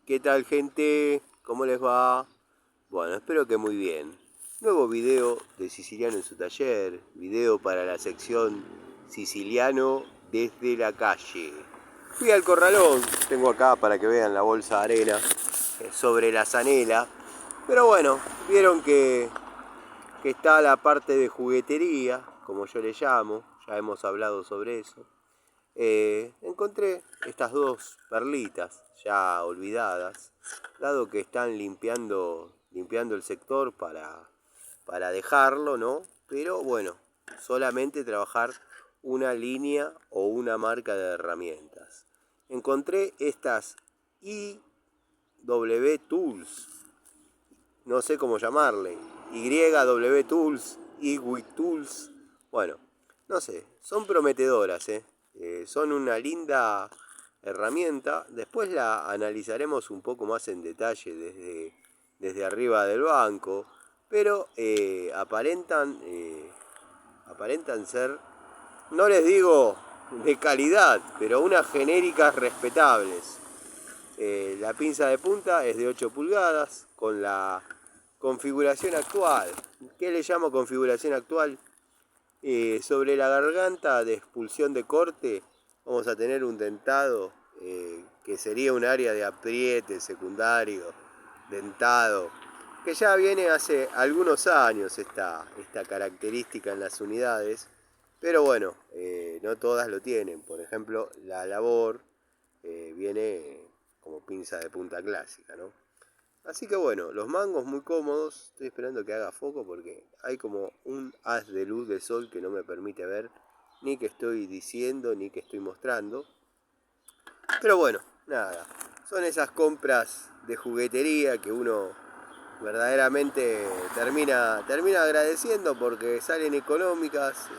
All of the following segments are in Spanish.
¿Qué tal, gente? ¿Cómo les va? Bueno, espero que muy bien. Nuevo video de Siciliano en su taller, video para la sección Siciliano desde la calle. Fui al corralón, tengo acá para que vean la bolsa de arena sobre la zanela. Pero bueno, vieron que está la parte de juguetería, como yo le llamo, ya hemos hablado sobre eso. Encontré estas dos perlitas ya olvidadas, dado que están limpiando el sector para dejarlo, ¿no? Pero bueno, solamente trabajar una línea o una marca de herramientas. Encontré estas IW Tools, no sé cómo llamarle, YW Tools, IW Tools, bueno, no sé, son prometedoras, son una linda herramienta. Después la analizaremos un poco más en detalle desde arriba del banco, pero aparentan ser, no les digo de calidad, pero unas genéricas respetables. La pinza de punta es de 8 pulgadas con la configuración actual. ¿Qué le llamo configuración actual? Sobre la garganta de expulsión de corte vamos a tener un dentado que sería un área de apriete secundario, dentado, que ya viene hace algunos años esta característica en las unidades, pero bueno, no todas lo tienen. Por ejemplo, la Labor viene como pinza de punta clásica, ¿no? Así que bueno, los mangos muy cómodos. Estoy esperando que haga foco porque hay como un haz de luz de sol que no me permite ver ni que estoy diciendo ni que estoy mostrando. Pero bueno, nada, son esas compras de juguetería que uno verdaderamente termina agradeciendo porque salen económicas.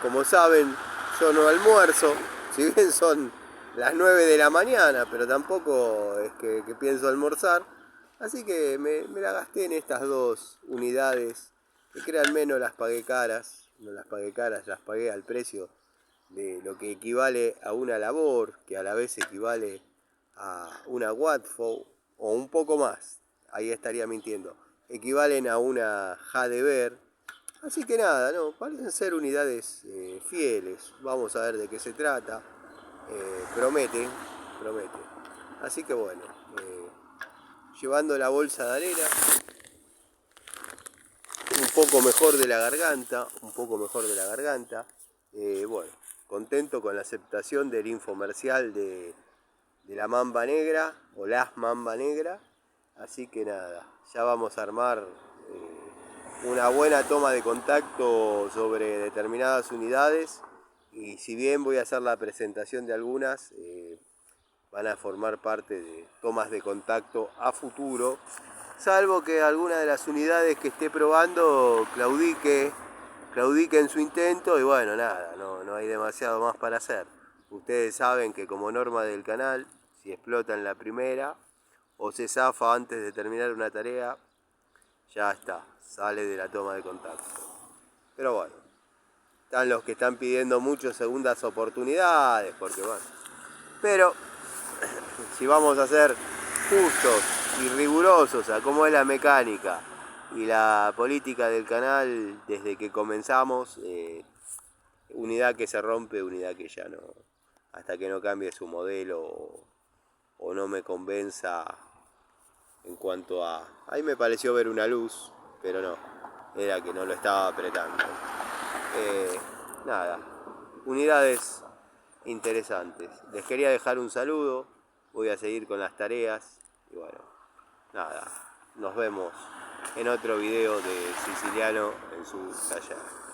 Como saben, yo no almuerzo, si bien son las 9 de la mañana, pero tampoco es que pienso almorzar. Así que me la gasté en estas dos unidades, que créanme no las pagué caras, las pagué al precio de lo que equivale a una Labor, que a la vez equivale a una Watford o un poco más, ahí estaría mintiendo, equivalen a una Jadever. Así que nada, no, parecen ser unidades fieles. Vamos a ver de qué se trata. Promete. Así que bueno, llevando la bolsa de arena, un poco mejor de la garganta. Bueno, contento con la aceptación del infomercial de la mamba negra o las mamba negra. Así que nada, ya vamos a armar una buena toma de contacto sobre determinadas unidades, y si bien voy a hacer la presentación de algunas, van a formar parte de tomas de contacto a futuro, salvo que alguna de las unidades que esté probando claudique en su intento, y bueno, nada, no hay demasiado más para hacer. Ustedes saben que como norma del canal, si explota en la primera o se zafa antes de terminar una tarea, ya está, sale de la toma de contacto. Pero bueno, están los que están pidiendo mucho segundas oportunidades, porque bueno. Pero si vamos a ser justos y rigurosos a cómo es la mecánica y la política del canal desde que comenzamos, unidad que se rompe, unidad que ya no, hasta que no cambie su modelo o no me convenza en cuanto a... Ahí me pareció ver una luz, pero no, era que no lo estaba apretando. Nada, unidades interesantes. Les quería dejar un saludo, voy a seguir con las tareas y bueno, nada, nos vemos en otro video de Siciliano en su taller.